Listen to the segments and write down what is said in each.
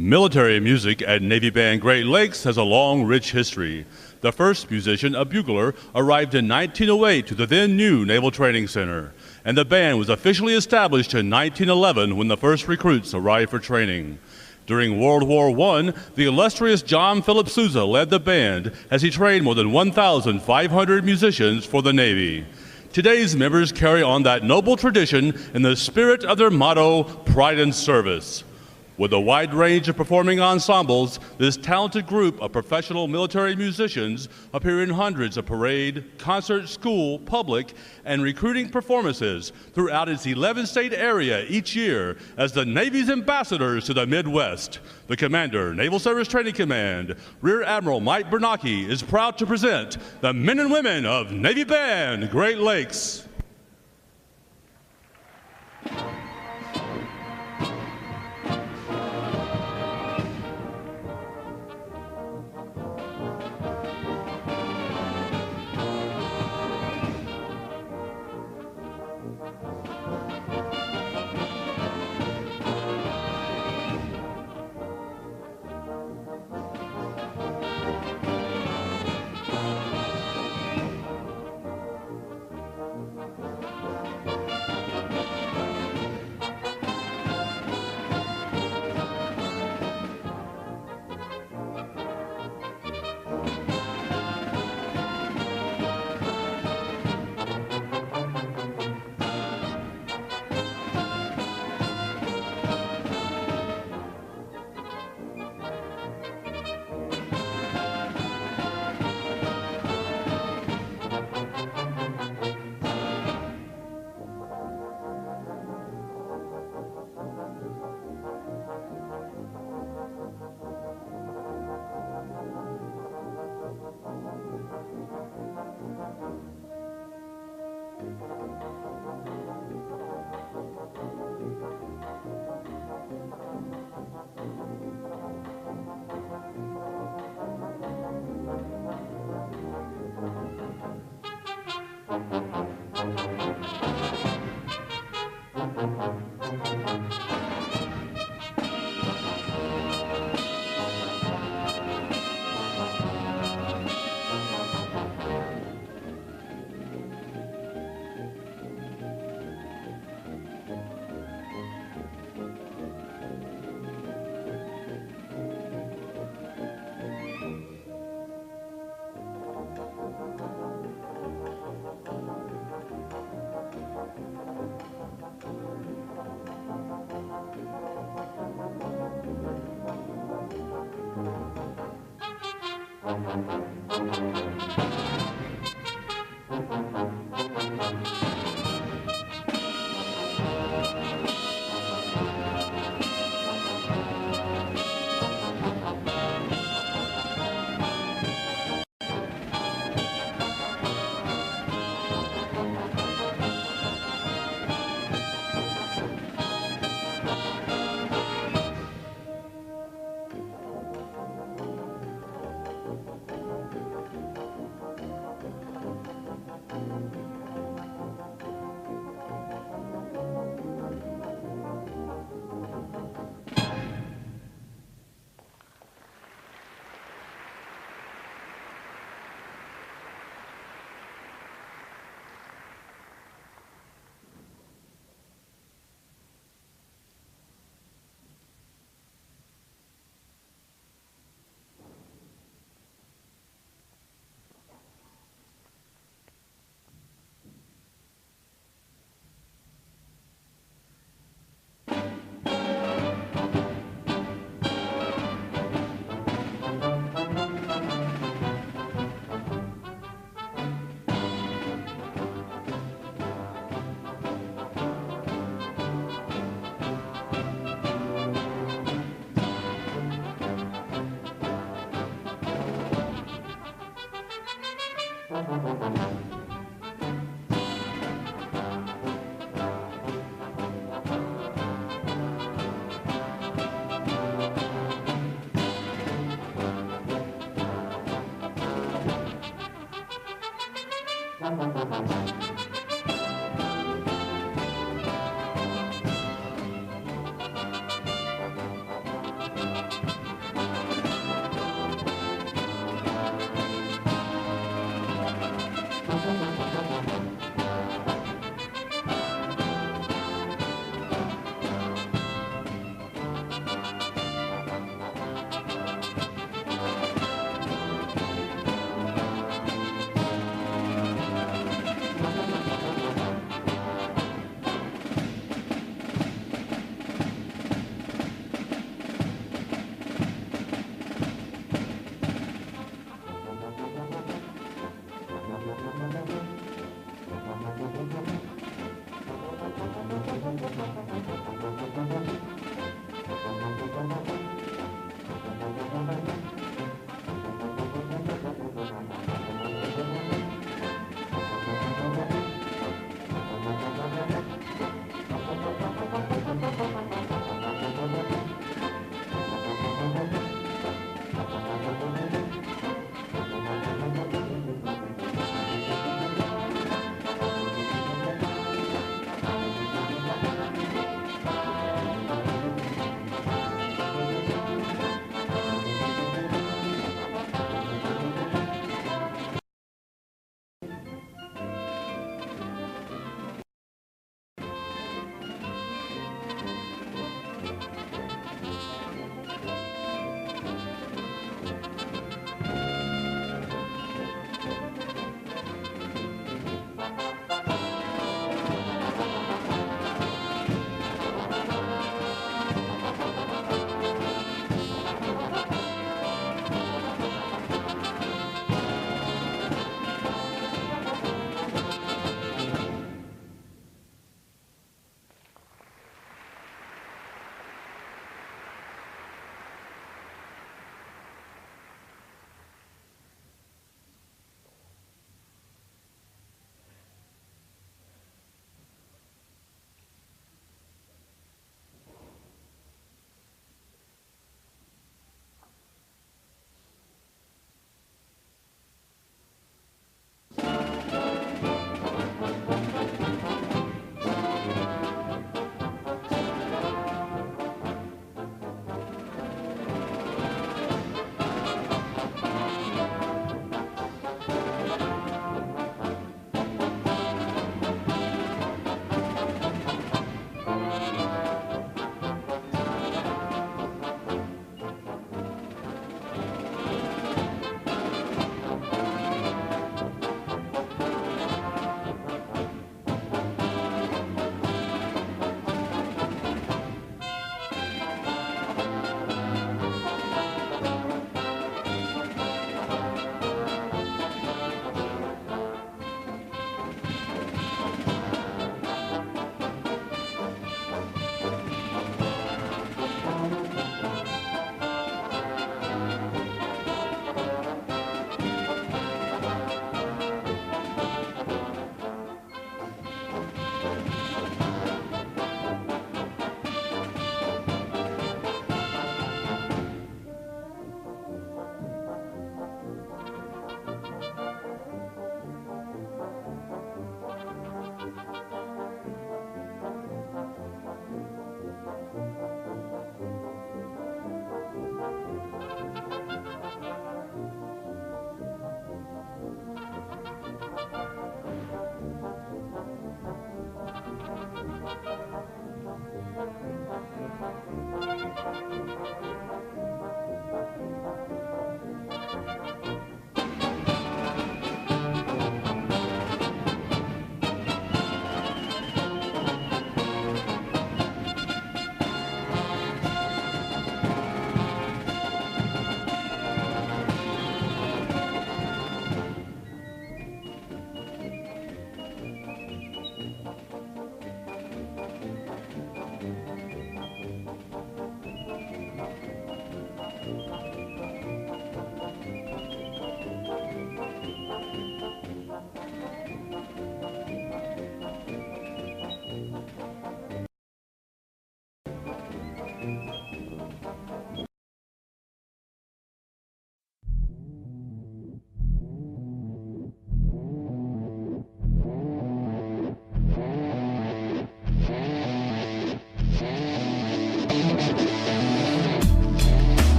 Military music at Navy Band Great Lakes has a long, rich history. The first musician, a bugler, arrived in 1908 to the then new Naval Training Center, and the band was officially established in 1911 when the first recruits arrived for training. During World War I, the illustrious John Philip Sousa led the band as he trained more than 1,500 musicians for the Navy. Today's members carry on that noble tradition in the spirit of their motto, Pride in Service. With a wide range of performing ensembles, this talented group of professional military musicians appear in hundreds of parade, concert, school, public, and recruiting performances throughout its 11-state area each year as the Navy's ambassadors to the Midwest. The Commander, Naval Service Training Command, Rear Admiral Mike Bernanke, is proud to present the men and women of Navy Band Great Lakes.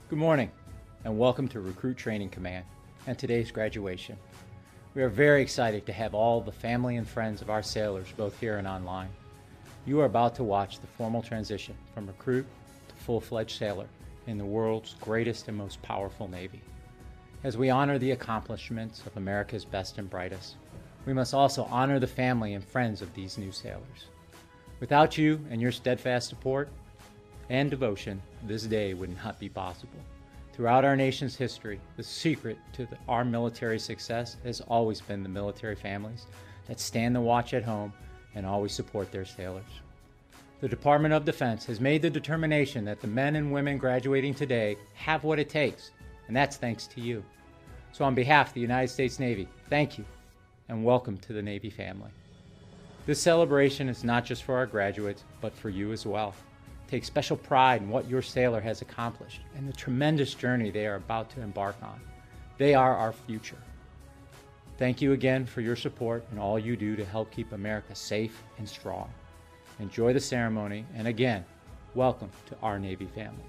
Good morning, and welcome to Recruit Training Command and today's graduation. We are very excited to have all the family and friends of our sailors both here and online. You are about to watch the formal transition from recruit to full-fledged sailor in the world's greatest and most powerful Navy. As we honor the accomplishments of America's best and brightest, we must also honor the family and friends of these new sailors. Without you and your steadfast support and devotion, this day would not be possible. Throughout our nation's history, the secret to our military success has always been the military families that stand the watch at home and always support their sailors. The Department of Defense has made the determination that the men and women graduating today have what it takes, and that's thanks to you. So on behalf of the United States Navy, thank you, and welcome to the Navy family. This celebration is not just for our graduates, but for you as well. Take special pride in what your sailor has accomplished and the tremendous journey they are about to embark on. They are our future. Thank you again for your support and all you do to help keep America safe and strong. Enjoy the ceremony, and again, welcome to our Navy family.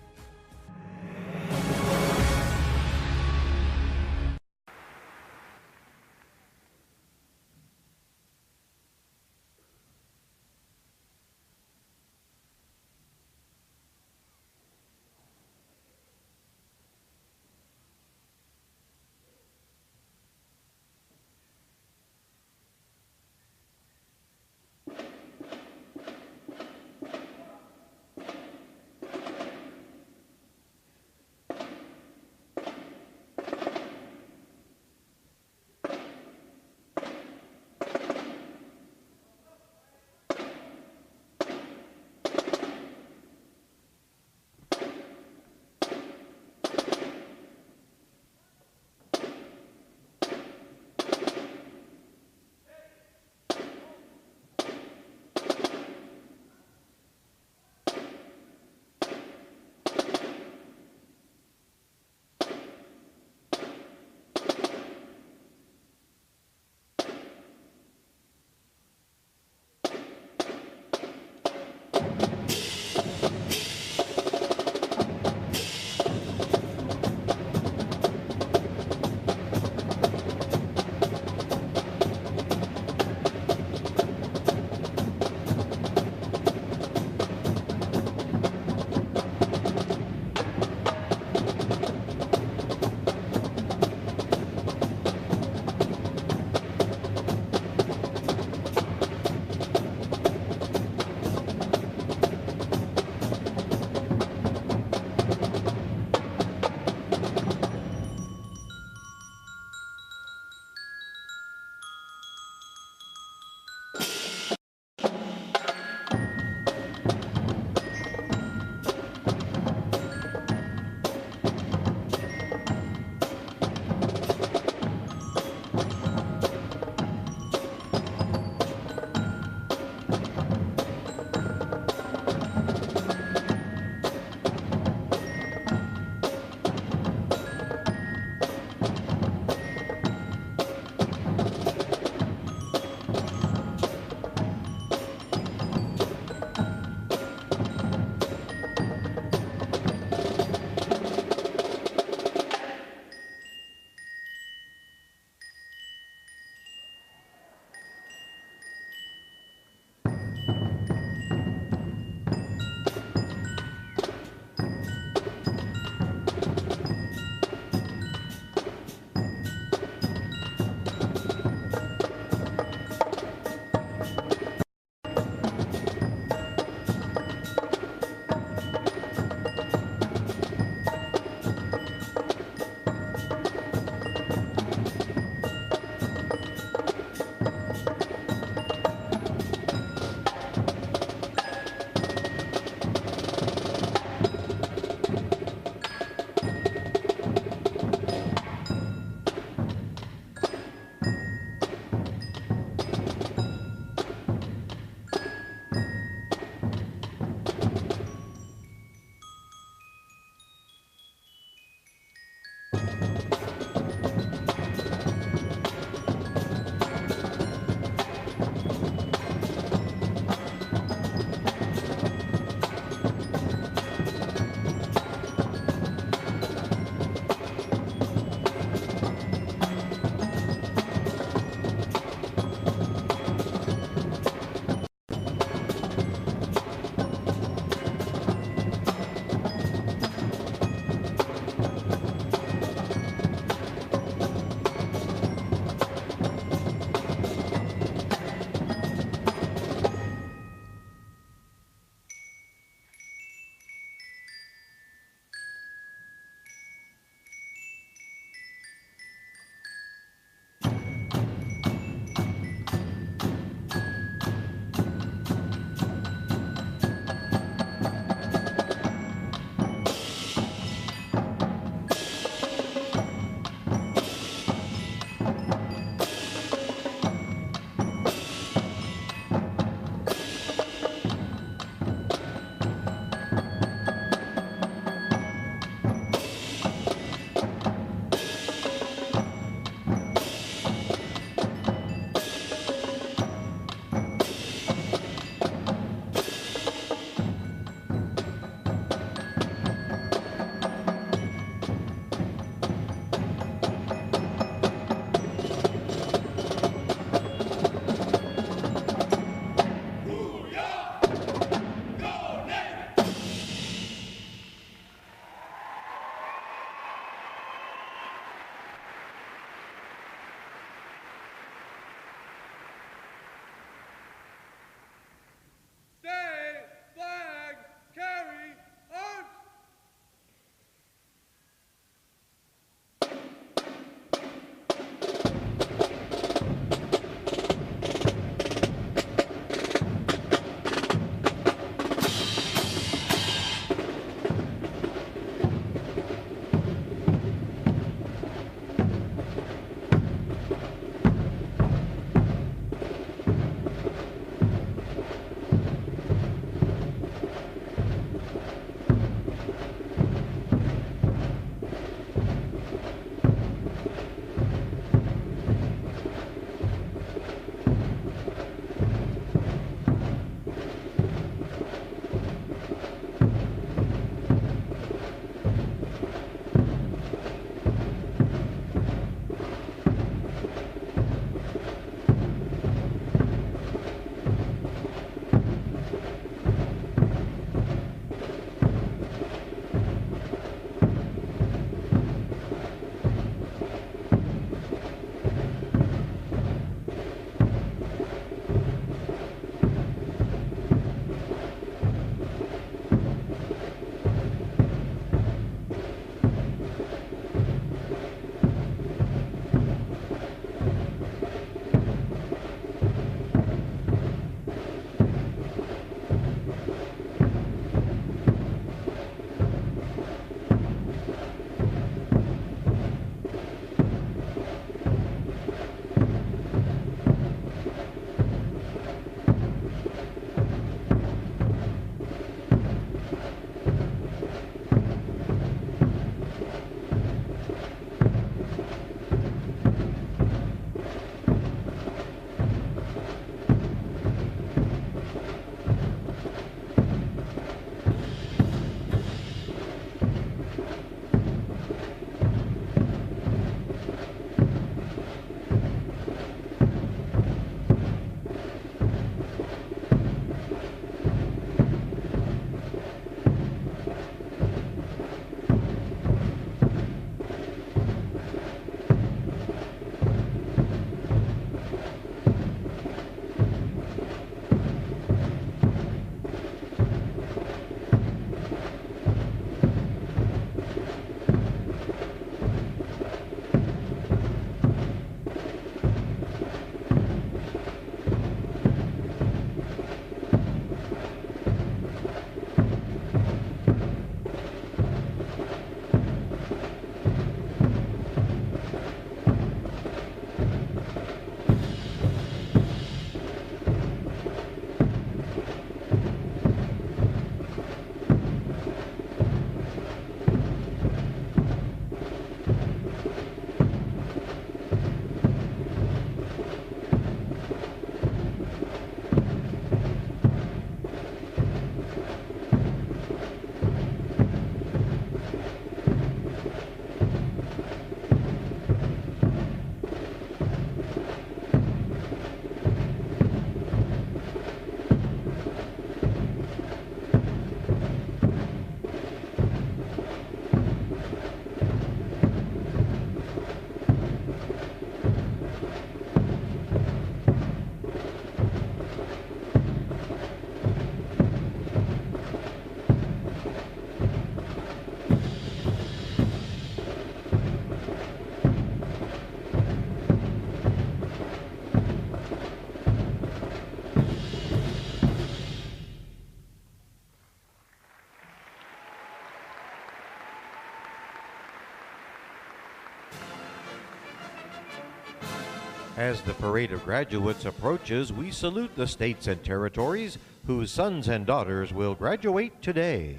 As the parade of graduates approaches, we salute the states and territories whose sons and daughters will graduate today.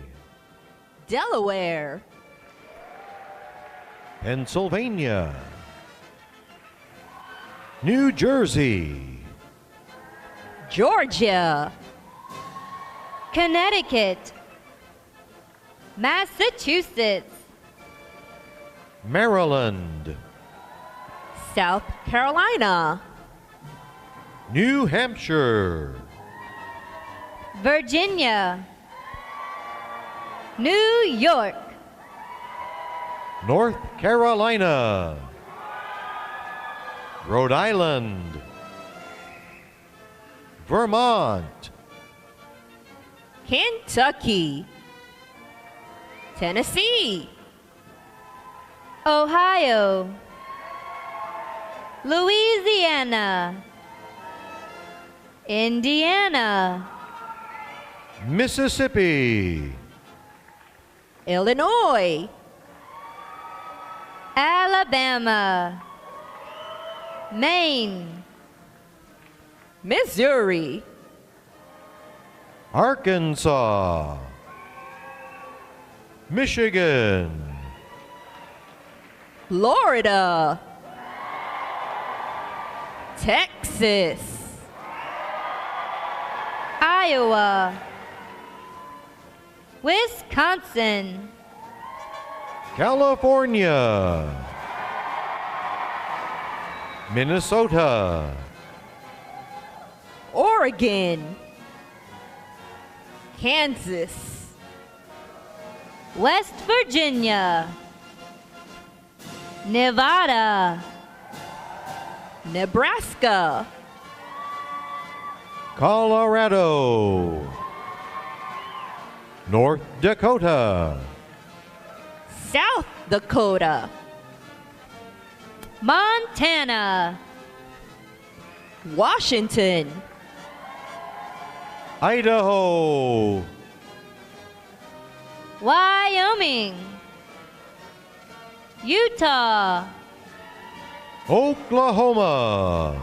Delaware, Pennsylvania, New Jersey, Georgia, Connecticut, Massachusetts, Maryland, South Carolina, New Hampshire, Virginia, New York, North Carolina, Rhode Island, Vermont, Kentucky, Tennessee, Ohio, Louisiana, Indiana, Mississippi, Illinois, Alabama, Maine, Missouri, Arkansas, Michigan, Florida, Texas, Iowa, Wisconsin, California, Minnesota, Oregon, Kansas, West Virginia, Nevada, Nebraska, Colorado, North Dakota, South Dakota, Montana, Washington, Idaho, Wyoming, Utah, Oklahoma,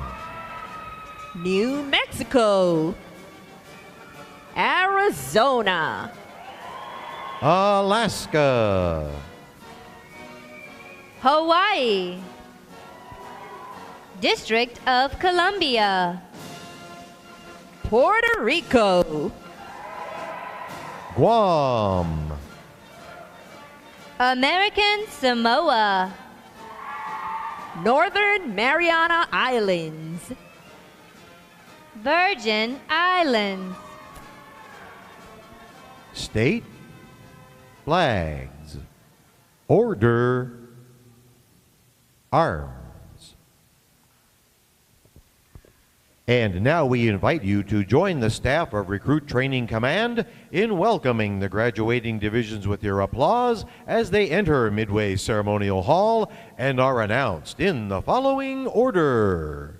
New Mexico, Arizona, Alaska, Hawaii, District of Columbia, Puerto Rico, Guam, American Samoa, Northern Mariana Islands, Virgin Islands, state flags, order, arms. And now we invite you to join the staff of Recruit Training Command in welcoming the graduating divisions with your applause as they enter Midway Ceremonial Hall and are announced in the following order.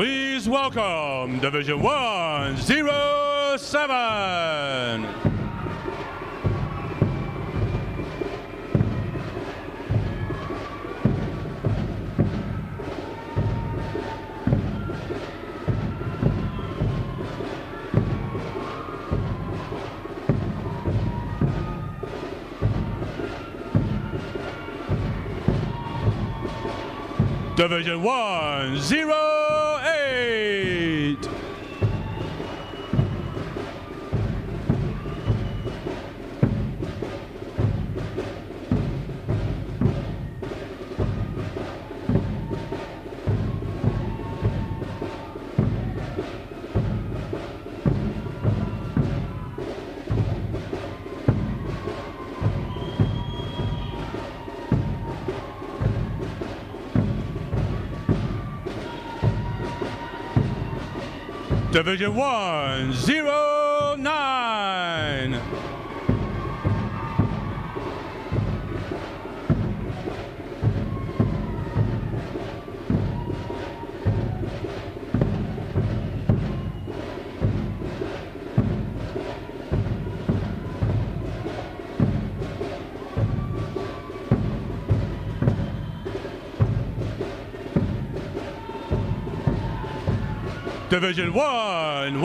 Please welcome Division 107. Division 108. Division 109. Division 110.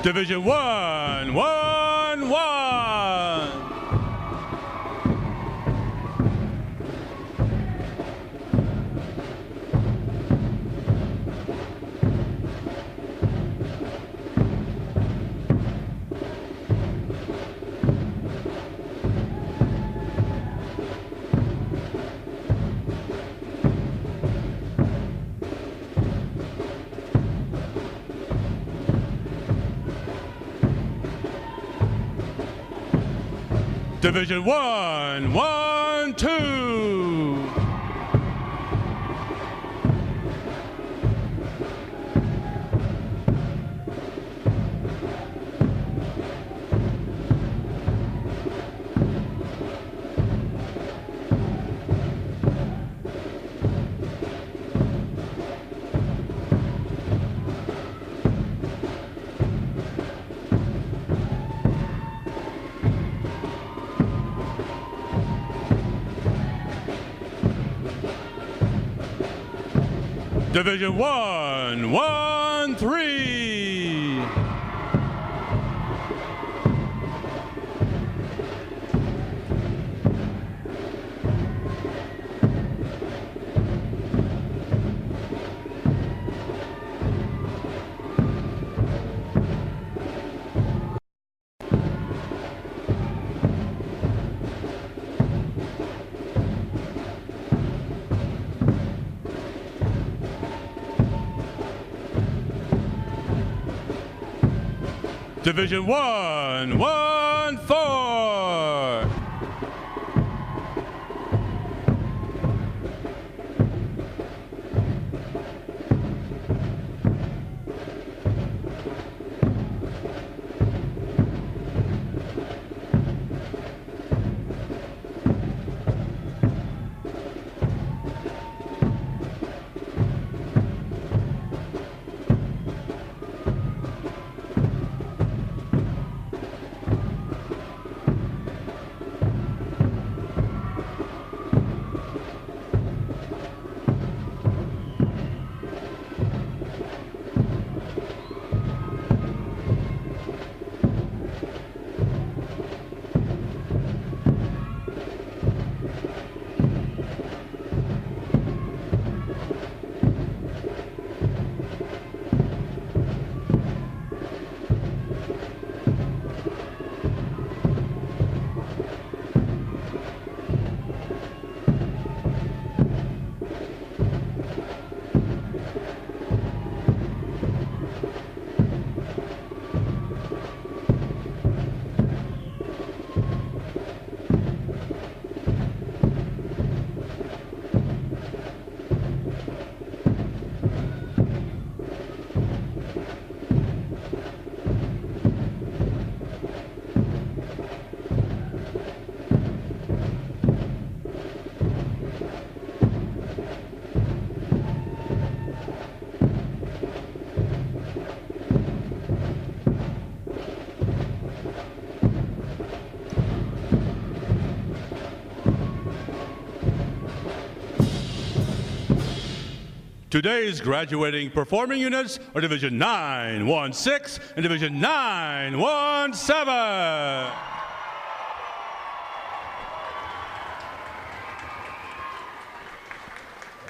Division 111. Division 112. Division 113. Division 114. Today's graduating performing units are Division 916 and Division 917.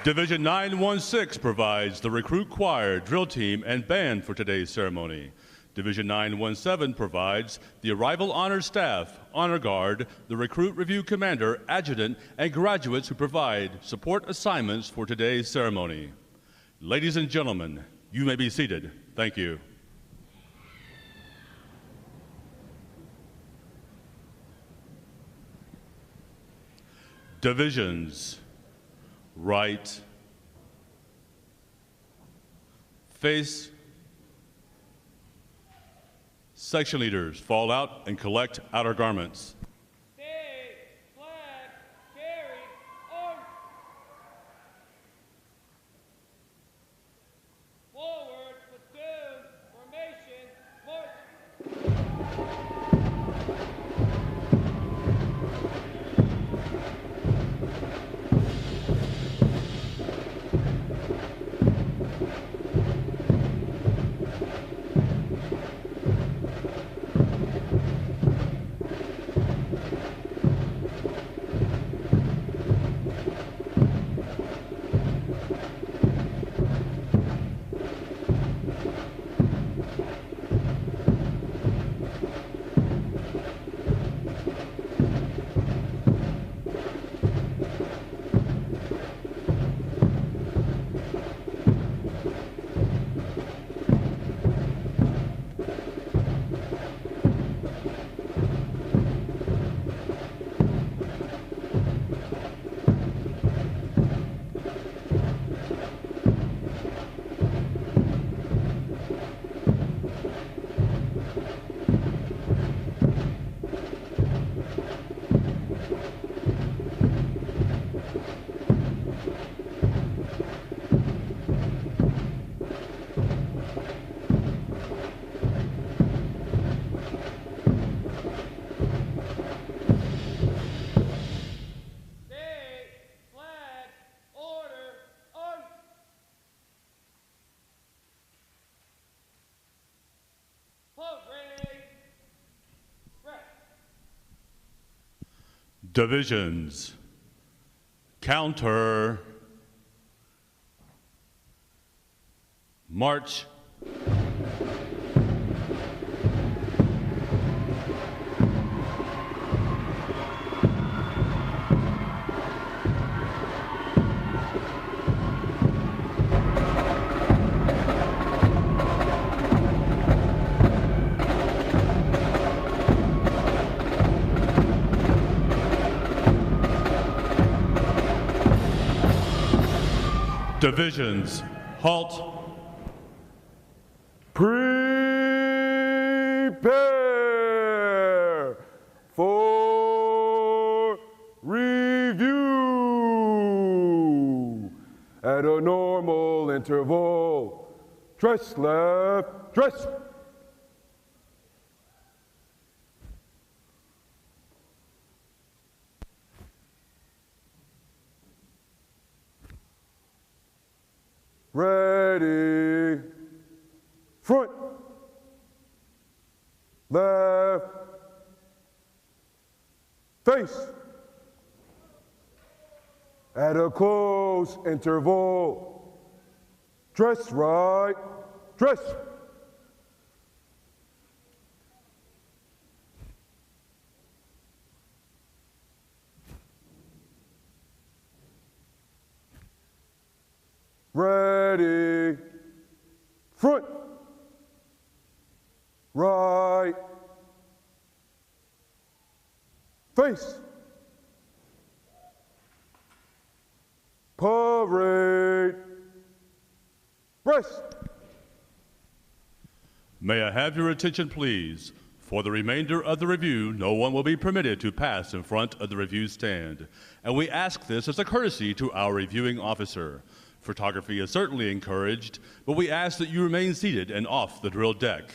Division 916 provides the recruit choir, drill team, and band for today's ceremony. Division 917 provides the arrival honor staff, honor guard, the recruit review commander, adjutant, and graduates who provide support assignments for today's ceremony. Ladies and gentlemen, you may be seated. Thank you. Divisions. Right. Face. Section leaders, fall out and collect outer garments. Stay, flag, carry, arms. Forward, platoon, formation, march. Divisions. Counter. March. Divisions, halt. Prepare for review. At a normal interval, dress left, dress. Ready, front, left, face. At a close interval, dress right, dress. Ready, front, right, face, parade, rest. May I have your attention, please? For the remainder of the review, no one will be permitted to pass in front of the review stand. And we ask this as a courtesy to our reviewing officer. Photography is certainly encouraged, but we ask that you remain seated and off the drill deck.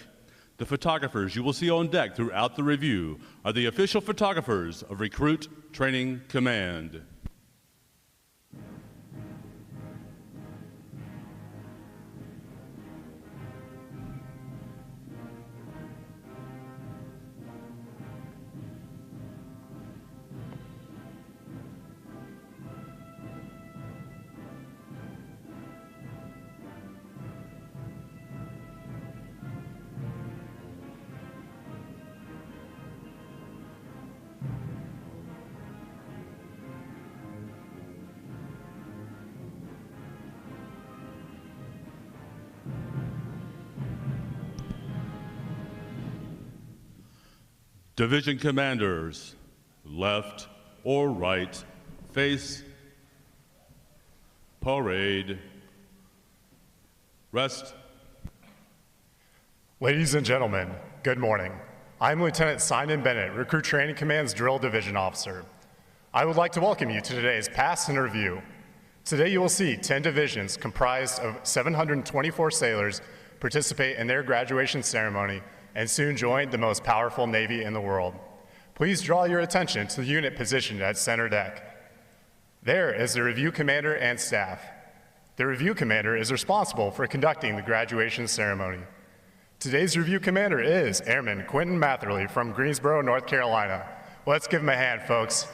The photographers you will see on deck throughout the review are the official photographers of Recruit Training Command. Division commanders, left or right, face, parade, rest. Ladies and gentlemen, good morning. I'm Lieutenant Simon Bennett, Recruit Training Command's Drill Division Officer. I would like to welcome you to today's Pass and Review. Today you will see 10 divisions comprised of 724 sailors participate in their graduation ceremony and soon join the most powerful Navy in the world. Please draw your attention to the unit positioned at center deck. There is the review commander and staff. The review commander is responsible for conducting the graduation ceremony. Today's review commander is Airman Quentin Matherly from Greensboro, North Carolina. Let's give him a hand, folks.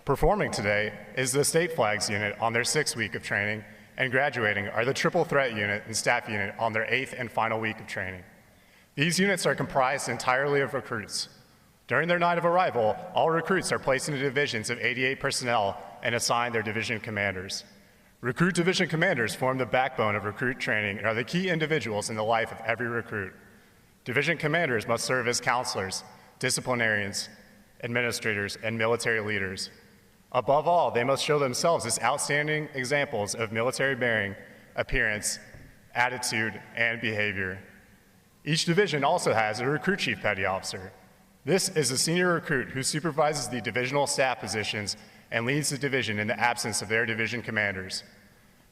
Performing today is the State Flags unit on their 6th week of training, and graduating are the Triple Threat unit and Staff unit on their 8th and final week of training. These units are comprised entirely of recruits. During their night of arrival, all recruits are placed into divisions of 88 personnel and assigned their division commanders. Recruit division commanders form the backbone of recruit training and are the key individuals in the life of every recruit. Division commanders must serve as counselors, disciplinarians, administrators, and military leaders. Above all, they must show themselves as outstanding examples of military bearing, appearance, attitude, and behavior. Each division also has a recruit chief petty officer. This is a senior recruit who supervises the divisional staff positions and leads the division in the absence of their division commanders.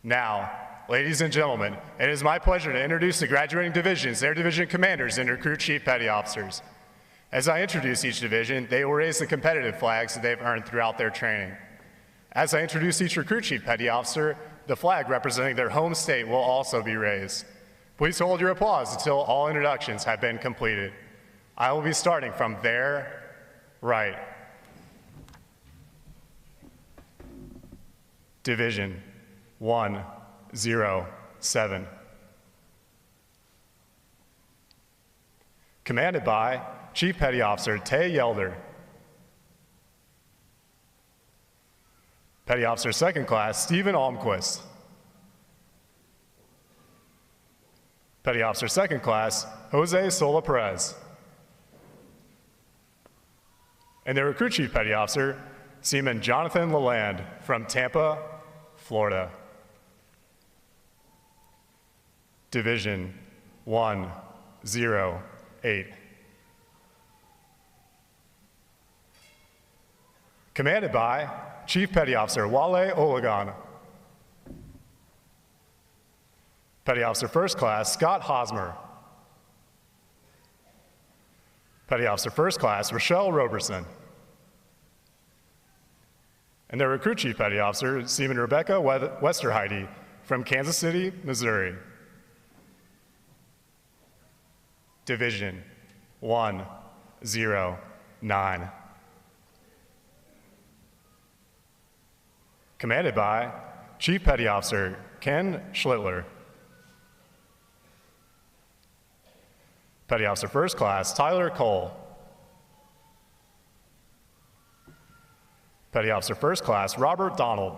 Now, ladies and gentlemen, it is my pleasure to introduce the graduating divisions, their division commanders, and recruit chief petty officers. As I introduce each division, they will raise the competitive flags that they've earned throughout their training. As I introduce each recruit chief petty officer, the flag representing their home state will also be raised. Please hold your applause until all introductions have been completed. I will be starting from their right. Division 107. Commanded by Chief Petty Officer Tay Yelder. Petty Officer Second Class Stephen Almquist. Petty Officer Second Class Jose Sola Perez. And their Recruit Chief Petty Officer Seaman Jonathan Lalande from Tampa, Florida. Division 108. Commanded by Chief Petty Officer Wale Olagan. Petty Officer First Class Scott Hosmer. Petty Officer First Class Rochelle Roberson. And their Recruit Chief Petty Officer Seaman Rebecca Westerheide from Kansas City, Missouri. Division 109. Commanded by Chief Petty Officer Ken Schlittler. Petty Officer First Class Tyler Cole. Petty Officer First Class Robert Donald.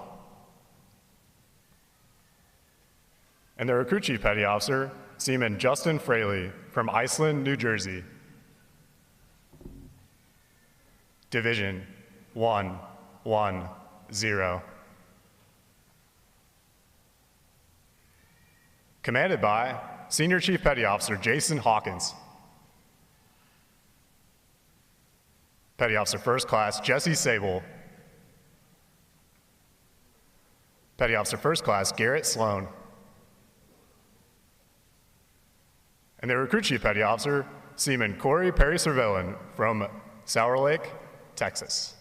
And their Recruit Chief Petty Officer Seaman Justin Fraley from Iceland, New Jersey. Division 110. Commanded by Senior Chief Petty Officer Jason Hawkins. Petty Officer First Class Jesse Sable. Petty Officer First Class Garrett Sloan. And their Recruit Chief Petty Officer Seaman Corey Perry Cervellan from Sour Lake, Texas.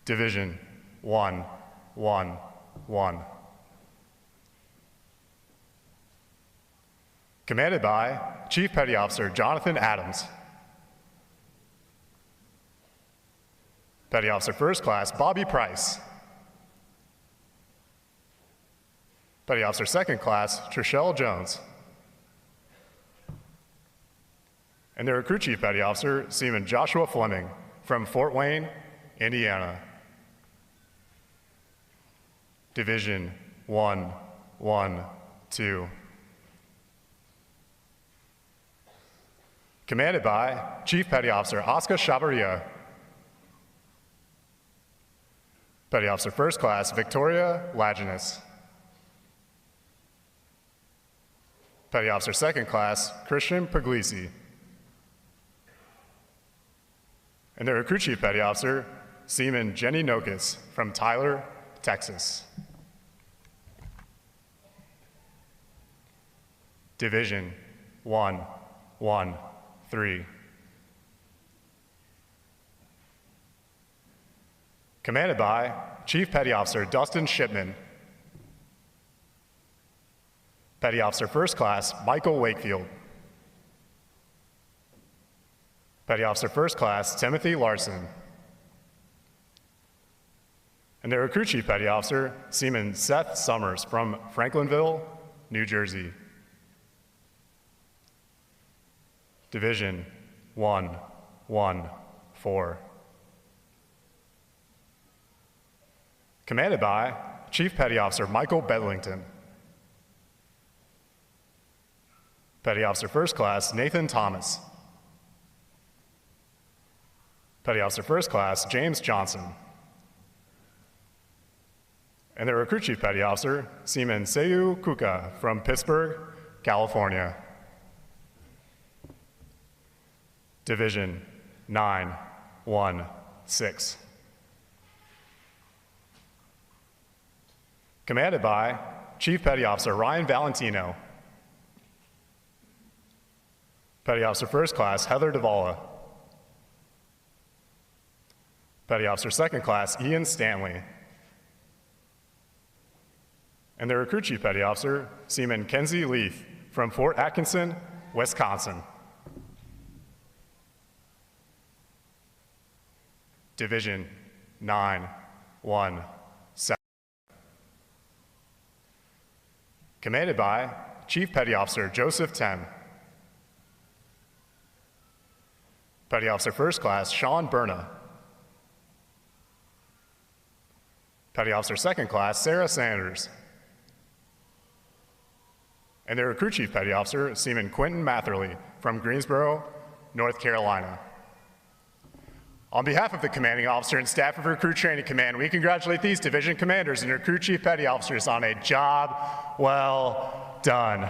Division 111. Commanded by Chief Petty Officer Jonathan Adams. Petty Officer First Class Bobby Price. Petty Officer Second Class Trishelle Jones. And their Recruit Chief Petty Officer Seaman Joshua Fleming from Fort Wayne, Indiana. Division 1, 1, 2. Commanded by Chief Petty Officer Oscar Chavarria. Petty Officer First Class Victoria Laginus. Petty Officer Second Class Christian Puglisi. And their Recruit Chief Petty Officer Seaman Jenny Nokas from Tyler, Texas. Division 1, 1, 3. Commanded by Chief Petty Officer Dustin Shipman. Petty Officer First Class Michael Wakefield. Petty Officer First Class Timothy Larson. And their Recruit Chief Petty Officer Seaman Seth Summers from Franklinville, New Jersey. Division 1, 1, 4. Commanded by Chief Petty Officer Michael Bedlington. Petty Officer First Class Nathan Thomas. Petty Officer First Class James Johnson. And their Recruit Chief Petty Officer Seaman Seyu Kuka from Pittsburgh, California. Division 9, 1, 6. Commanded by Chief Petty Officer Ryan Valentino. Petty Officer First Class Heather Davala. Petty Officer Second Class Ian Stanley. And their Recruit Chief Petty Officer Seaman Kenzie Leith from Fort Atkinson, Wisconsin. Division 9, 1, 7. Commanded by Chief Petty Officer Joseph Tem. Petty Officer First Class Sean Berna. Petty Officer Second Class Sarah Sanders. And their Recruit Chief Petty Officer Seaman Quentin Matherly from Greensboro, North Carolina. On behalf of the Commanding Officer and staff of Recruit Training Command, we congratulate these division commanders and Recruit Chief Petty Officers on a job well done.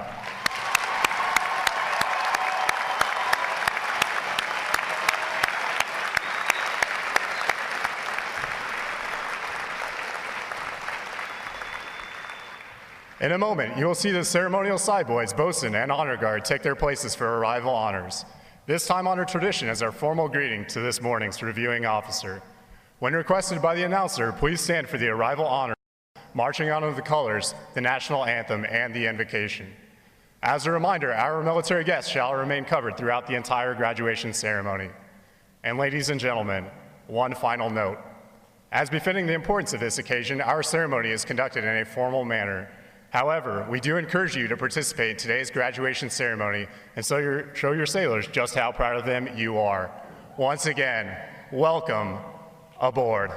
In a moment, you will see the ceremonial side boys, bosun, and honor guard take their places for arrival honors. This time-honored tradition is our formal greeting to this morning's reviewing officer. When requested by the announcer, please stand for the arrival honors, marching under the colors, the national anthem, and the invocation. As a reminder, our military guests shall remain covered throughout the entire graduation ceremony. And ladies and gentlemen, one final note. As befitting the importance of this occasion, our ceremony is conducted in a formal manner. However, we do encourage you to participate in today's graduation ceremony and so show your sailors just how proud of them you are. Once again, welcome aboard.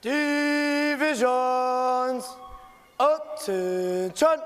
Divisions, attention.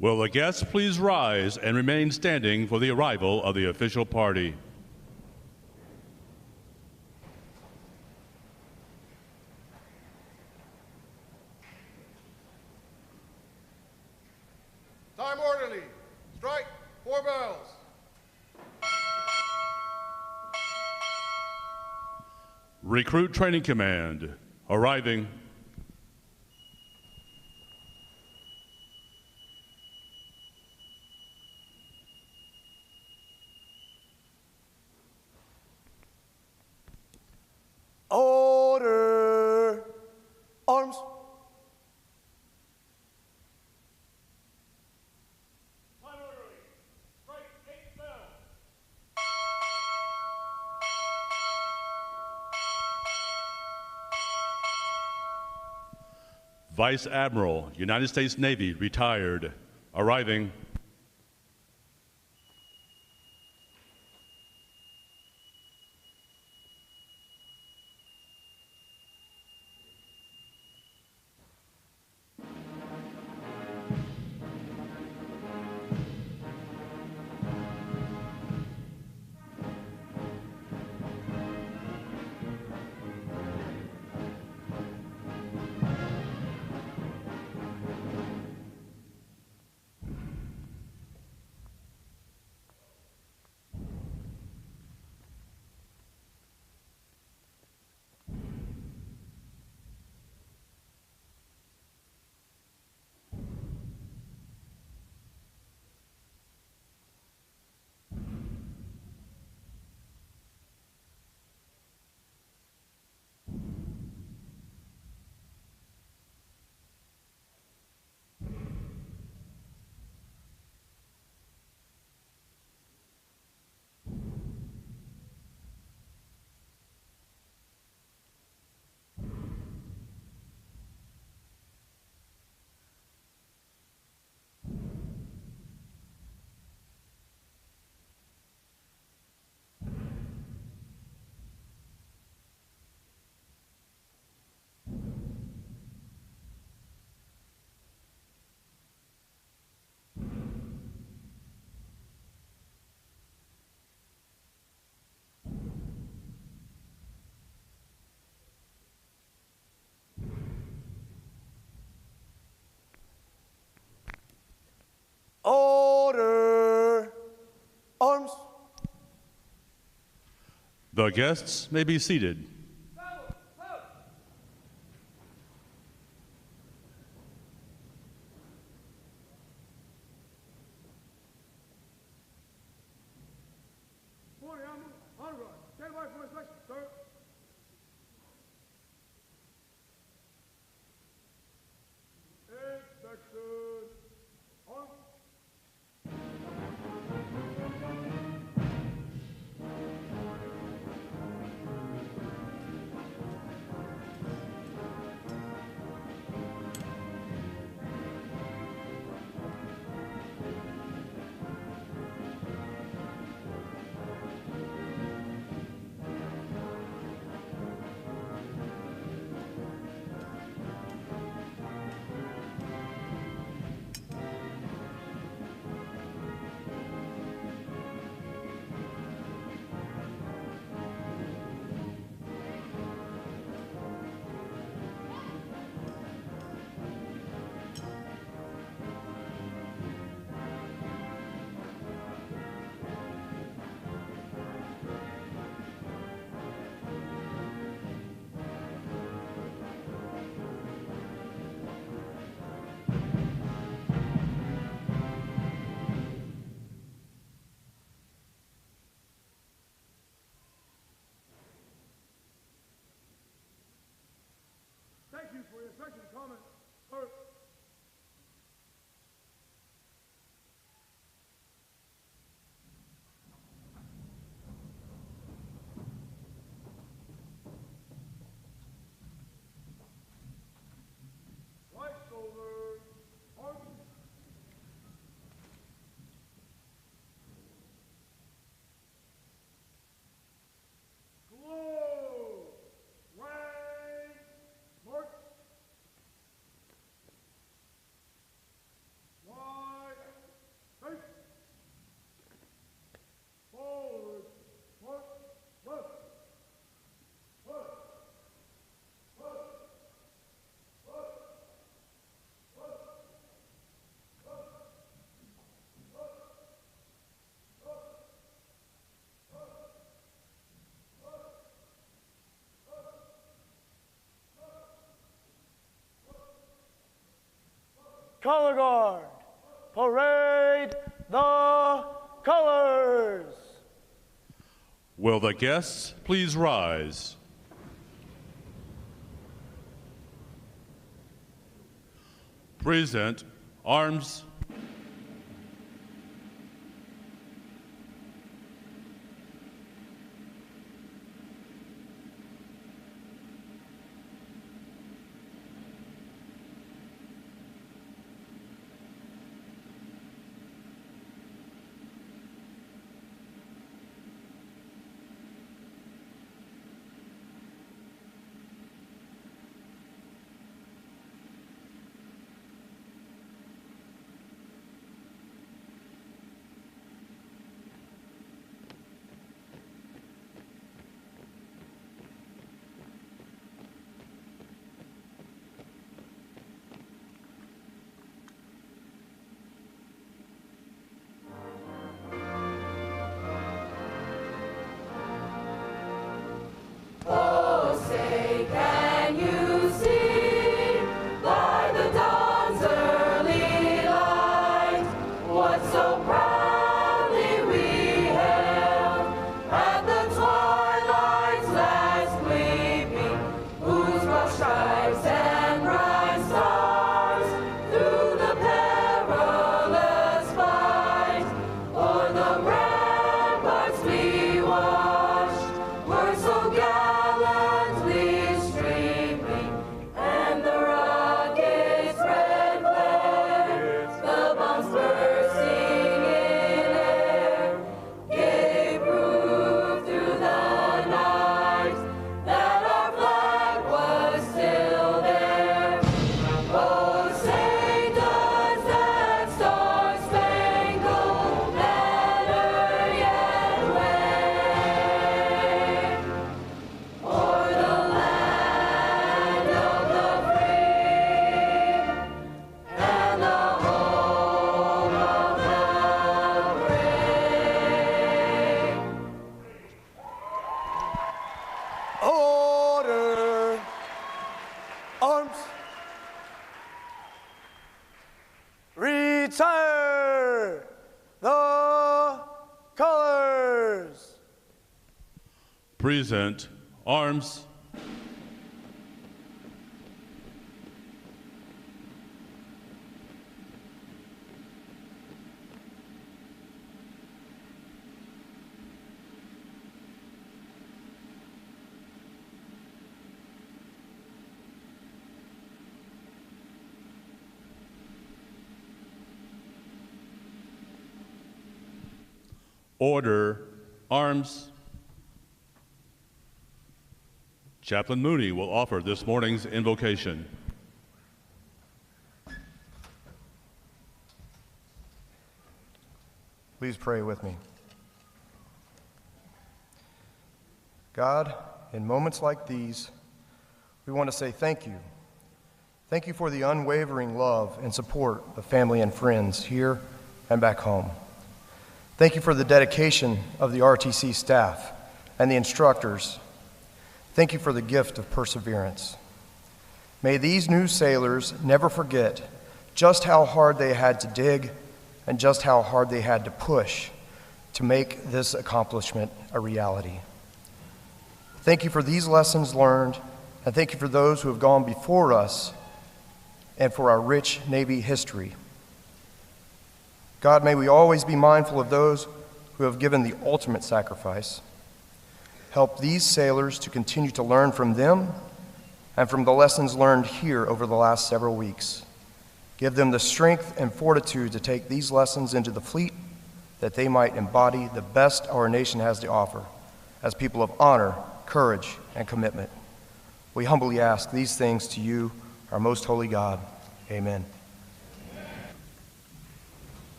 Will the guests please rise and remain standing for the arrival of the official party? Time orderly. Strike 4 bells. Recruit Training Command, arriving. Order. Arms. Time orderly. Strike 8 bells. Vice Admiral, United States Navy, retired, arriving. Order. Arms. The guests may be seated. Stand by for inspection, sir. Inspection. On. you for your second comment, sir. Right shoulder, arms. Slow, rank, march. Wide, face. Forward, march, left. Left. Left. Left. Color guard, parade the colors. Will the guests please rise? Present arms. Order. Arms. Retire the colors. Present arms. Order, arms. Chaplain Mooney will offer this morning's invocation. Please pray with me. God, in moments like these, we want to say thank you. Thank you for the unwavering love and support of family and friends here and back home. Thank you for the dedication of the RTC staff and the instructors. Thank you for the gift of perseverance. May these new sailors never forget just how hard they had to dig and just how hard they had to push to make this accomplishment a reality. Thank you for these lessons learned And thank you for those who have gone before us and for our rich Navy history. God, may we always be mindful of those who have given the ultimate sacrifice. Help these sailors to continue to learn from them and from the lessons learned here over the last several weeks. Give them the strength and fortitude to take these lessons into the fleet, that they might embody the best our nation has to offer as people of honor, courage, and commitment. We humbly ask these things to you, our most holy God. Amen.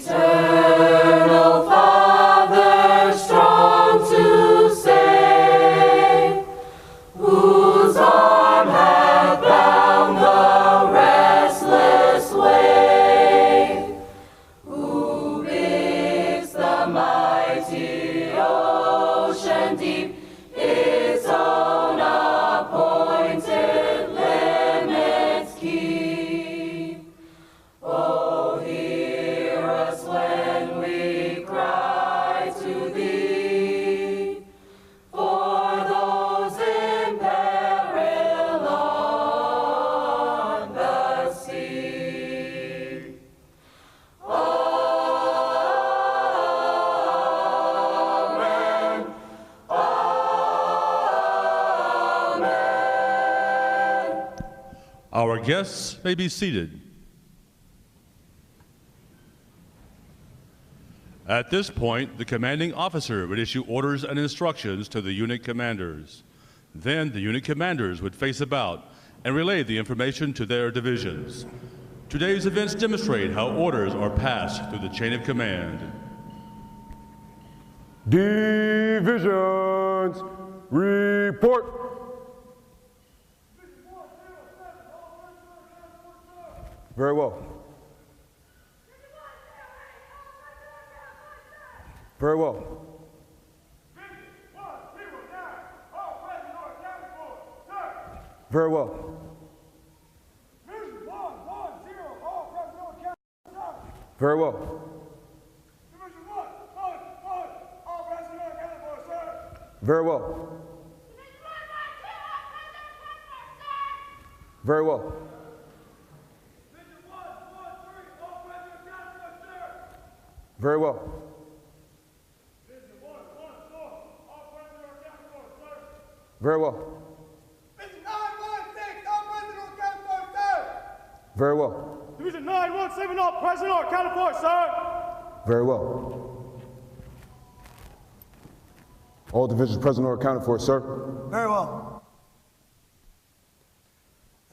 Eternal Father, strong to save, whose arm hath bound the restless wave, who bids the mighty ocean deep its own appointed limits keep. Oh, hear us when we cry to thee, for those in peril on the sea. Amen. Amen. Our guests may be seated. At this point, the commanding officer would issue orders and instructions to the unit commanders. Then the unit commanders would face about and relay the information to their divisions. Today's events demonstrate how orders are passed through the chain of command. Divisions, report. Very well. Very well. Very well. Very well. Very well. Very well. Very well. Very well. Very well. Division 917, all present or accounted for, sir. Very well. All divisions present or accounted for, sir. Very well.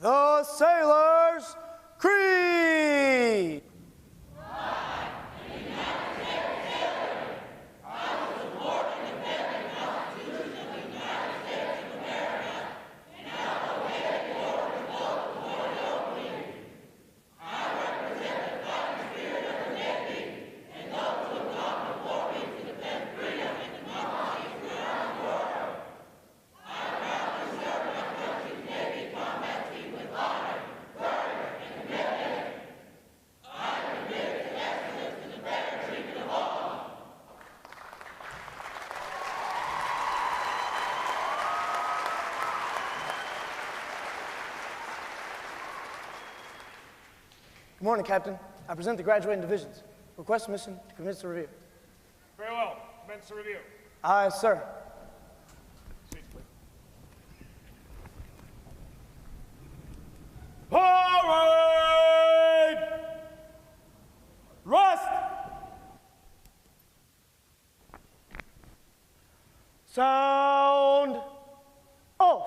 The Sailors' Creed. Good morning, Captain. I present the graduating divisions. Request permission to commence the review. Very well. Commence the review. Aye, sir. Seats, please. Parade! Rest! Sound off.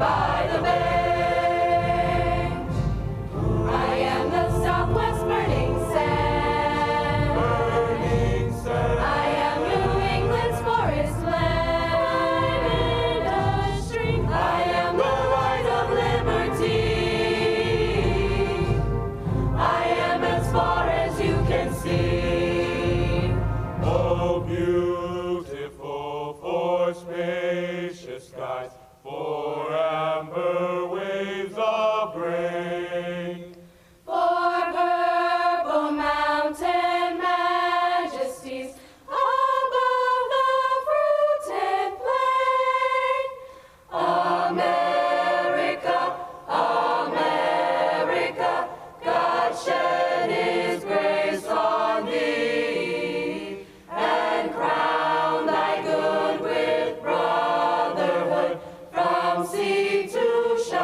by the bay. I am the Southwest burning sand. Burning sand. I am New England's forest land. I'm in a stream. I am the light of liberty. I am as far as you can see. Oh, beautiful for spacious skies, for amber waves of grain. For purple mountain majesties above the fruited plain. America, America, God shed his grace on thee, and crown thy good with brotherhood from sea to shore.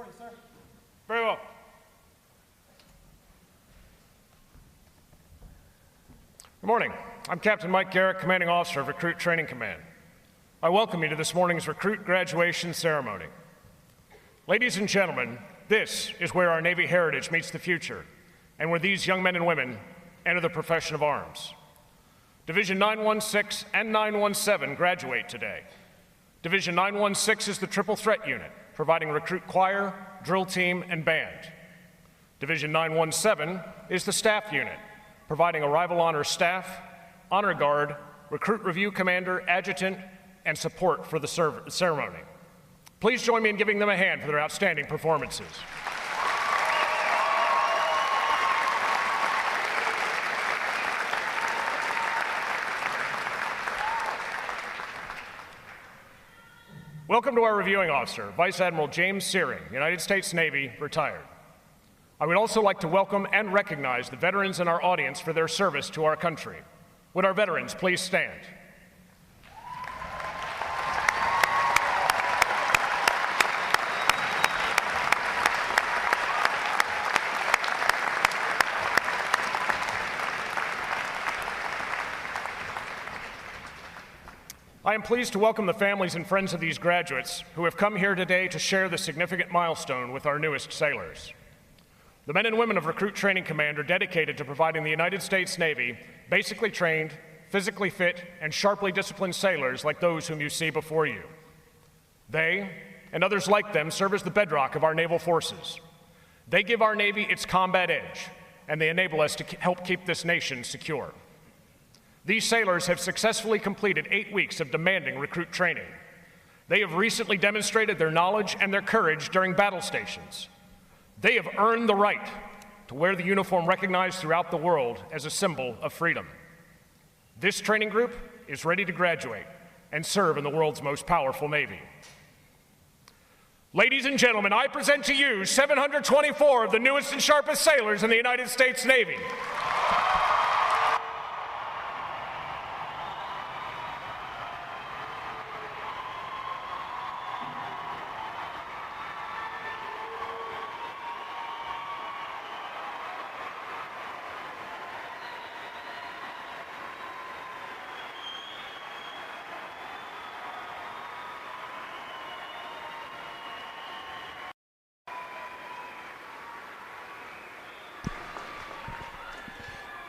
morning, sir. Very well. Good morning. I'm Captain Mike Garrett, Commanding Officer of Recruit Training Command. I welcome you to this morning's recruit graduation ceremony. Ladies and gentlemen, this is where our Navy heritage meets the future, and where these young men and women enter the profession of arms. Division 916 and 917 graduate today. Division 916 is the Triple Threat Unit, providing recruit choir, drill team, and band. Division 917 is the Staff Unit, providing arrival honor staff, honor guard, recruit review commander, adjutant, and support for the ceremony. Please join me in giving them a hand for their outstanding performances. Welcome to our reviewing officer, Vice Admiral James Searing, United States Navy, retired. I would also like to welcome and recognize the veterans in our audience for their service to our country. Would our veterans please stand? I am pleased to welcome the families and friends of these graduates who have come here today to share this significant milestone with our newest sailors. The men and women of Recruit Training Command are dedicated to providing the United States Navy basically trained, physically fit, and sharply disciplined sailors like those whom you see before you. They, and others like them, serve as the bedrock of our naval forces. They give our Navy its combat edge, and they enable us to help keep this nation secure. These sailors have successfully completed 8 weeks of demanding recruit training. They have recently demonstrated their knowledge and their courage during battle stations. They have earned the right to wear the uniform recognized throughout the world as a symbol of freedom. This training group is ready to graduate and serve in the world's most powerful Navy. Ladies and gentlemen, I present to you 724 of the newest and sharpest sailors in the United States Navy.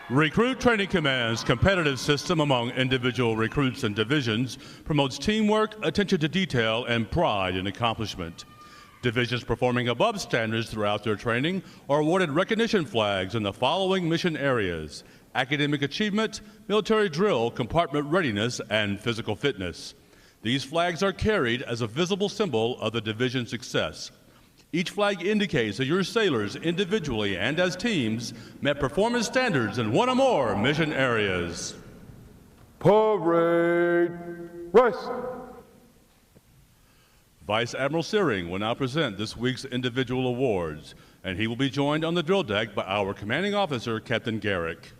Recruit Training Command's competitive system among individual recruits and divisions promotes teamwork, attention to detail, and pride in accomplishment. Divisions performing above standards throughout their training are awarded recognition flags in the following mission areas: academic achievement, military drill, compartment readiness, and physical fitness. These flags are carried as a visible symbol of the division's success. Each flag indicates that your sailors, individually and as teams, met performance standards in one or more mission areas. Parade, rest. Vice Admiral Searing will now present this week's individual awards, and he will be joined on the drill deck by our commanding officer, Captain Garrick.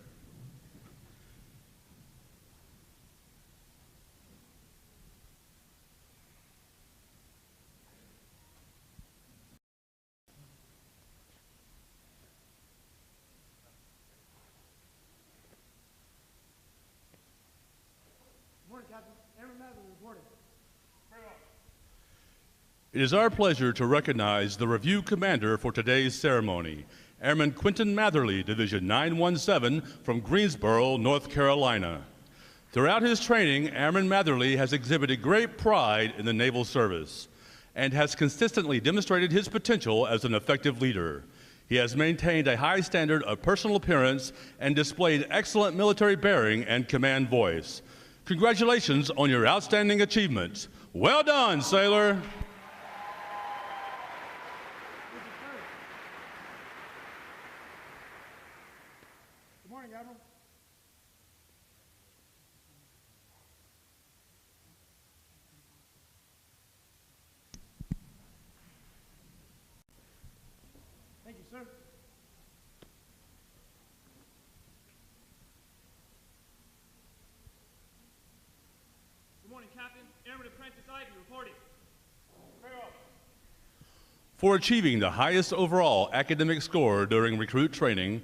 It is our pleasure to recognize the review commander for today's ceremony, Airman Quentin Matherly, Division 917 from Greensboro, North Carolina. Throughout his training, Airman Matherly has exhibited great pride in the naval service and has consistently demonstrated his potential as an effective leader. He has maintained a high standard of personal appearance and displayed excellent military bearing and command voice. Congratulations on your outstanding achievements. Well done, sailor. Good morning, Admiral. Thank you, sir. Good morning, Captain. Airman Apprentice Ivy reporting. Very well. For achieving the highest overall academic score during recruit training,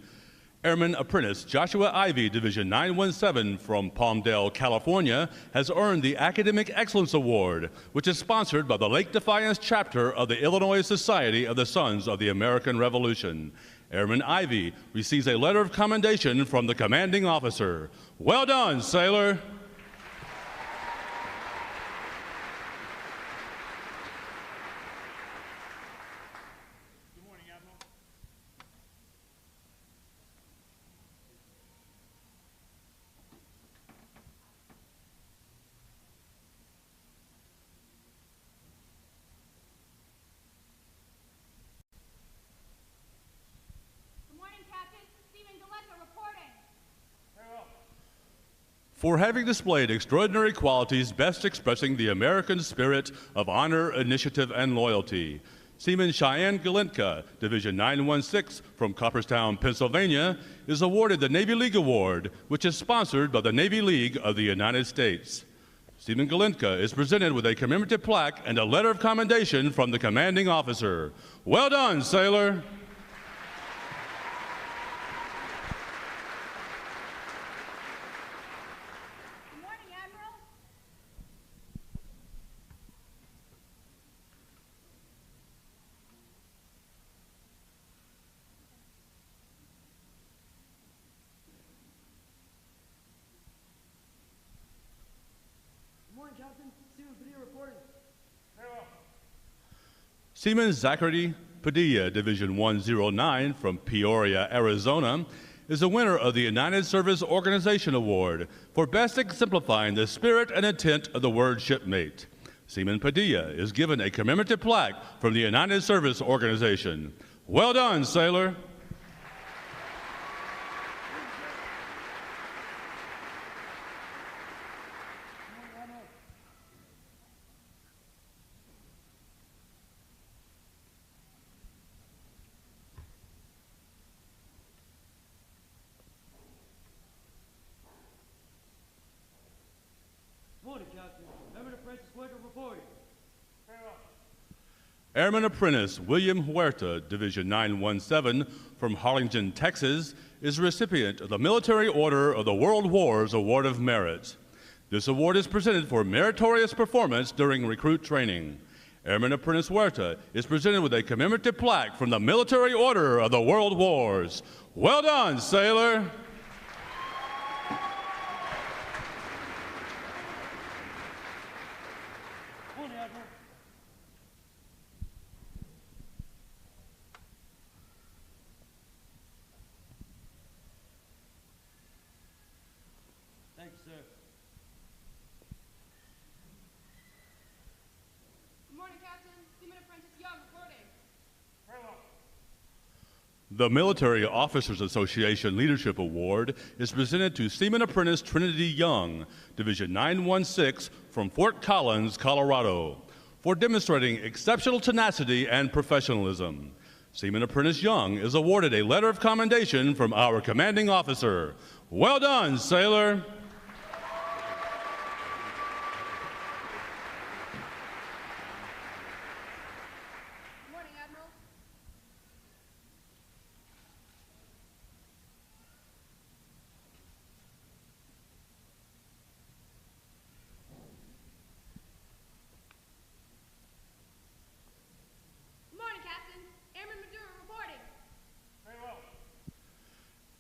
Airman Apprentice Joshua Ivy, Division 917 from Palmdale, California, has earned the Academic Excellence Award, which is sponsored by the Lake Defiance chapter of the Illinois Society of the Sons of the American Revolution. Airman Ivy receives a letter of commendation from the commanding officer. Well done, sailor! For having displayed extraordinary qualities best expressing the American spirit of honor, initiative, and loyalty, Seaman Cheyenne Galinka, Division 916 from Copperstown, Pennsylvania, is awarded the Navy League Award, which is sponsored by the Navy League of the United States. Seaman Galinka is presented with a commemorative plaque and a letter of commendation from the commanding officer. Well done, sailor! Seaman Zachary Padilla, Division 109 from Peoria, Arizona, is the winner of the United Service Organization Award for best exemplifying the spirit and intent of the word shipmate. Seaman Padilla is given a commemorative plaque from the United Service Organization. Well done, sailor! Airman Apprentice William Huerta, Division 917 from Harlingen, Texas, is the recipient of the Military Order of the World Wars Award of Merit. This award is presented for meritorious performance during recruit training. Airman Apprentice Huerta is presented with a commemorative plaque from the Military Order of the World Wars. Well done, sailor! Thank you, sir. Good morning, Captain. Seaman Apprentice Young reporting. The Military Officers Association Leadership Award is presented to Seaman Apprentice Trinity Young, Division 916 from Fort Collins, Colorado, for demonstrating exceptional tenacity and professionalism. Seaman Apprentice Young is awarded a letter of commendation from our commanding officer. Well done, sailor!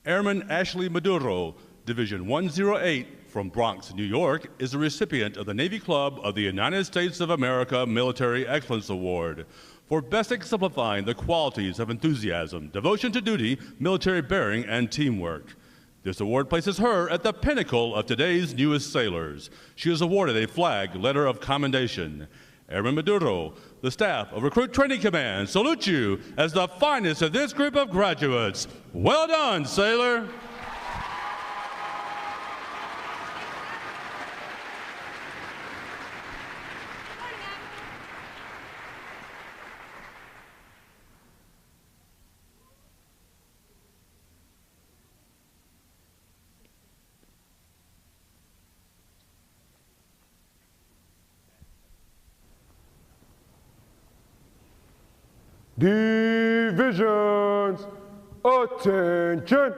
Airman Ashley Maduro, Division 108 from Bronx, New York, is the recipient of the Navy Club of the United States of America Military Excellence Award for best exemplifying the qualities of enthusiasm, devotion to duty, military bearing, and teamwork. This award places her at the pinnacle of today's newest sailors. She is awarded a flag letter of commendation. Airman Maduro, the staff of Recruit Training Command salute you as the finest of this group of graduates. Well done, sailor! Divisions, attention!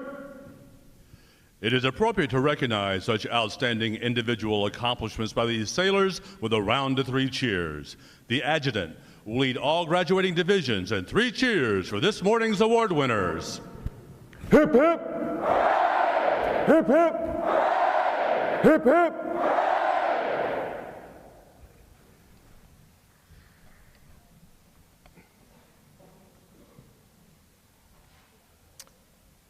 It is appropriate to recognize such outstanding individual accomplishments by these sailors with a round of 3 cheers. The adjutant will lead all graduating divisions, and 3 cheers for this morning's award winners. Hip hip! Hip hip! Hip hip!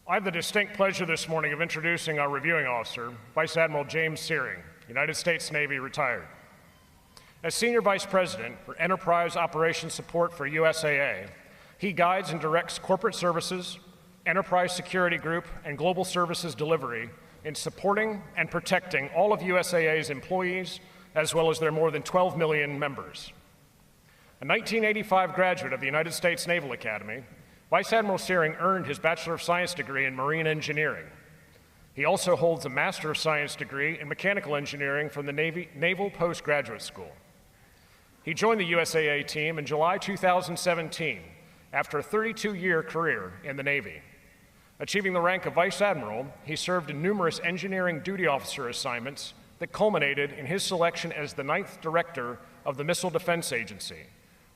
I have the distinct pleasure this morning of introducing our reviewing officer, Vice Admiral James Searing, United States Navy, retired. As Senior Vice President for Enterprise Operations Support for USAA, he guides and directs corporate services, enterprise security group, and global services delivery in supporting and protecting all of USAA's employees, as well as their more than 12 million members. A 1985 graduate of the United States Naval Academy, Vice Admiral Searing earned his Bachelor of Science degree in Marine Engineering. He also holds a Master of Science degree in Mechanical Engineering from the Naval Postgraduate School. He joined the USAA team in July 2017 after a 32-year career in the Navy. Achieving the rank of Vice Admiral, he served in numerous engineering duty officer assignments that culminated in his selection as the 9th Director of the Missile Defense Agency,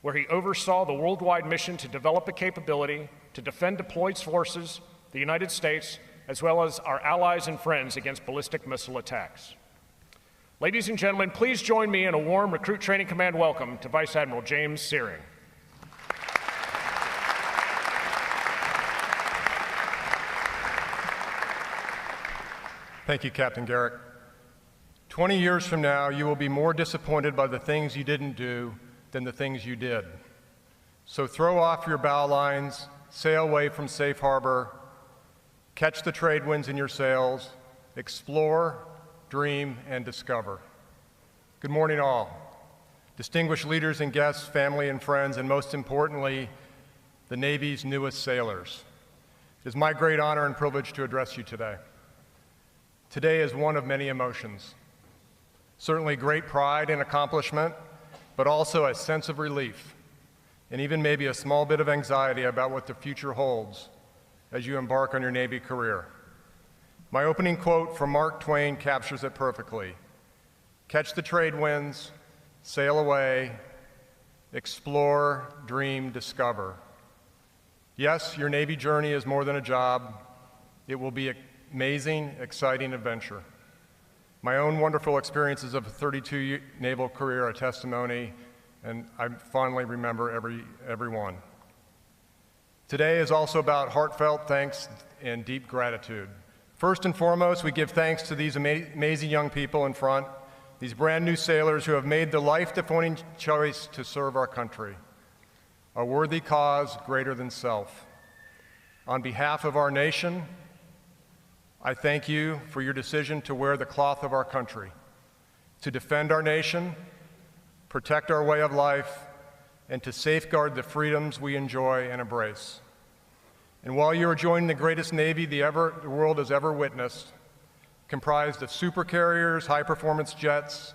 where he oversaw the worldwide mission to develop a capability to defend deployed forces, the United States, as well as our allies and friends against ballistic missile attacks. Ladies and gentlemen, please join me in a warm Recruit Training Command welcome to Vice Admiral James Searing. Thank you, Captain Garrick. 20 years from now, you will be more disappointed by the things you didn't do than the things you did. So throw off your bow lines, sail away from safe harbor, catch the trade winds in your sails, explore, dream, and discover. Good morning, all. Distinguished leaders and guests, family and friends, and most importantly, the Navy's newest sailors. It is my great honor and privilege to address you today. Today is one of many emotions. Certainly great pride and accomplishment, but also a sense of relief, and even maybe a small bit of anxiety about what the future holds as you embark on your Navy career. My opening quote from Mark Twain captures it perfectly. Catch the trade winds, sail away, explore, dream, discover. Yes, your Navy journey is more than a job. It will be an amazing, exciting adventure. My own wonderful experiences of a 32 naval career are testimony, and I fondly remember every one. Today is also about heartfelt thanks and deep gratitude. First and foremost, we give thanks to these amazing young people in front, these brand new sailors who have made the life-defining choice to serve our country, a worthy cause greater than self. On behalf of our nation, I thank you for your decision to wear the cloth of our country, to defend our nation, protect our way of life, and to safeguard the freedoms we enjoy and embrace. And while you are joining the greatest Navy the world has ever witnessed, comprised of supercarriers, high-performance jets,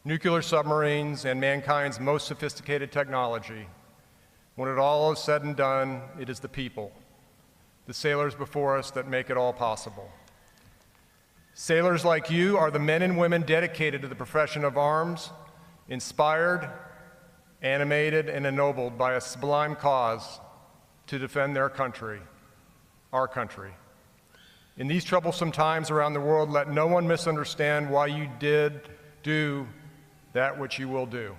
nuclear submarines, and mankind's most sophisticated technology, when it all is said and done, it is the people, the sailors before us, that make it all possible. Sailors like you are the men and women dedicated to the profession of arms, inspired, animated, and ennobled by a sublime cause to defend their country, our country. In these troublesome times around the world, let no one misunderstand why you did do that which you will do.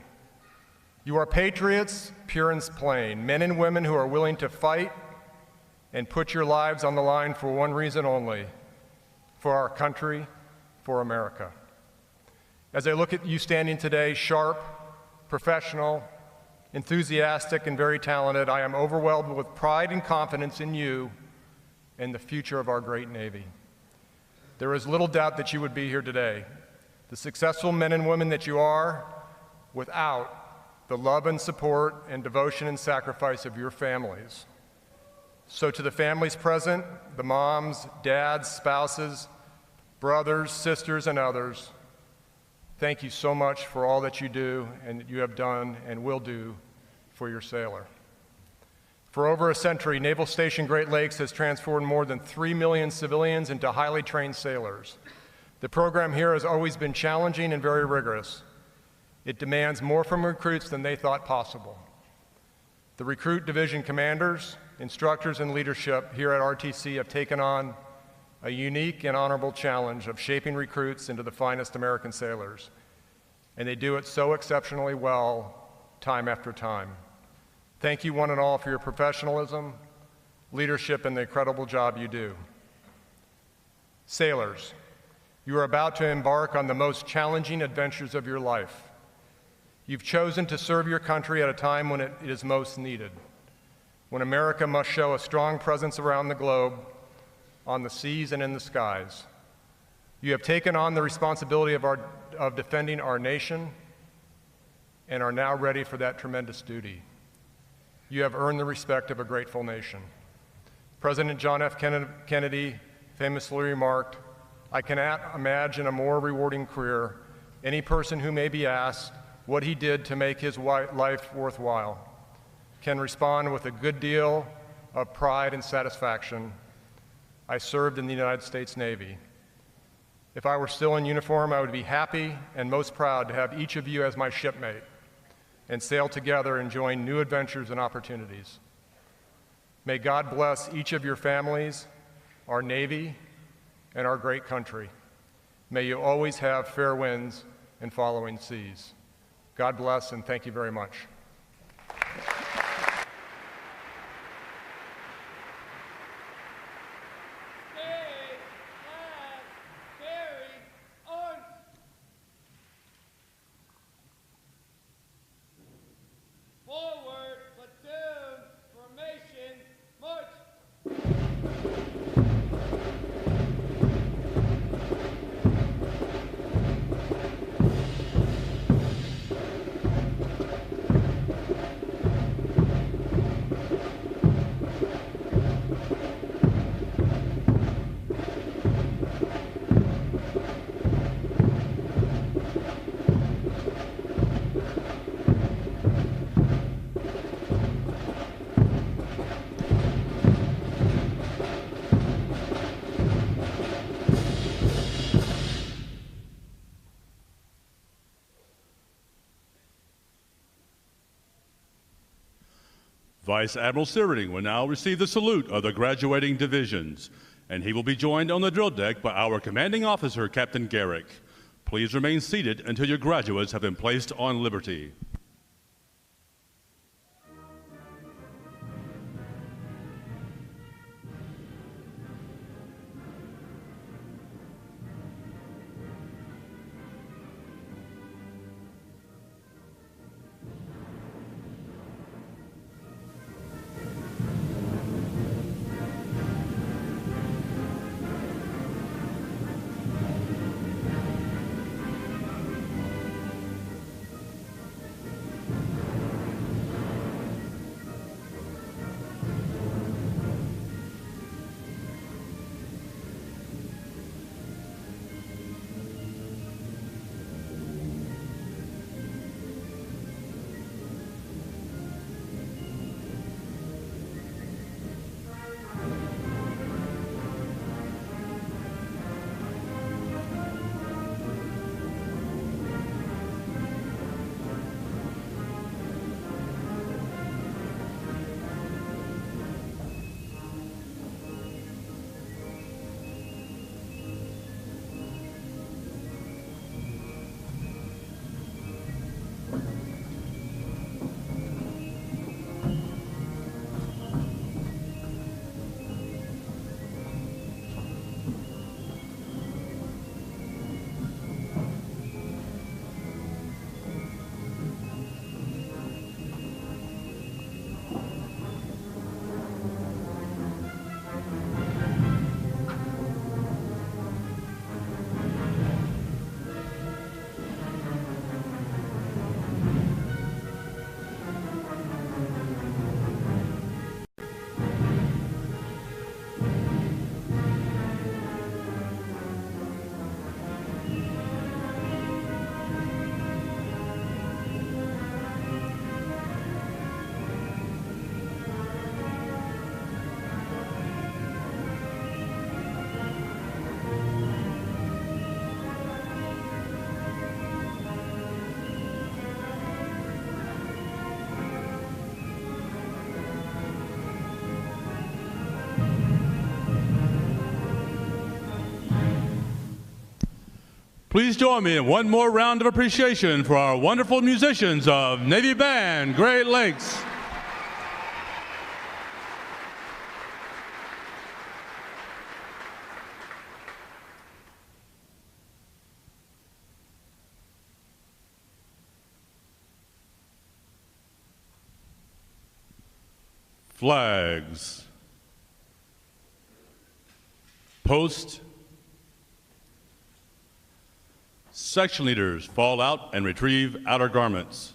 You are patriots, pure and plain, men and women who are willing to fight and put your lives on the line for one reason only, for our country, for America. As I look at you standing today, sharp, professional, enthusiastic, and very talented, I am overwhelmed with pride and confidence in you and the future of our great Navy. There is little doubt that you would be here today, the successful men and women that you are, without the love and support and devotion and sacrifice of your families. So to the families present, the moms, dads, spouses, brothers, sisters, and others, thank you so much for all that you do and that you have done and will do for your sailor. For over a century, Naval Station Great Lakes has transformed more than 3 million civilians into highly trained sailors. The program here has always been challenging and very rigorous. It demands more from recruits than they thought possible. The recruit division commanders, instructors, and leadership here at RTC have taken on a unique and honorable challenge of shaping recruits into the finest American sailors. And they do it so exceptionally well, time after time. Thank you one and all for your professionalism, leadership, and the incredible job you do. Sailors, you are about to embark on the most challenging adventures of your life. You've chosen to serve your country at a time when it is most needed, when America must show a strong presence around the globe, on the seas and in the skies. You have taken on the responsibility of defending our nation and are now ready for that tremendous duty. You have earned the respect of a grateful nation. President John F. Kennedy famously remarked, "I cannot imagine a more rewarding career. Any person who may be asked what he did to make his life worthwhile can respond with a good deal of pride and satisfaction. I served in the United States Navy. If I were still in uniform, I would be happy and most proud to have each of you as my shipmate and sail together enjoying new adventures and opportunities. May God bless each of your families, our Navy, and our great country. May you always have fair winds and following seas. God bless, and thank you very much." Forward, platoon, formation, march. Vice Admiral Searing will now receive the salute of the graduating divisions, and he will be joined on the drill deck by our commanding officer, Captain Garrick. Please remain seated until your graduates have been placed on liberty. Please join me in one more round of appreciation for our wonderful musicians of Navy Band, Great Lakes. Flags. Post. Section leaders fall out and retrieve outer garments.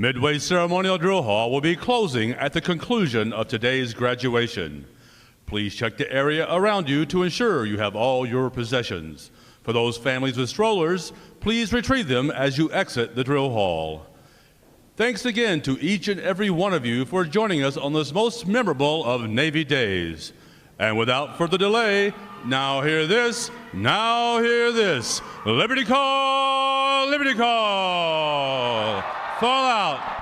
Midway Ceremonial Drill Hall will be closing at the conclusion of today's graduation. Please check the area around you to ensure you have all your possessions. For those families with strollers, please retrieve them as you exit the drill hall. Thanks again to each and every one of you for joining us on this most memorable of Navy days. And without further delay, now hear this, now hear this. Liberty call, liberty call. Fall out.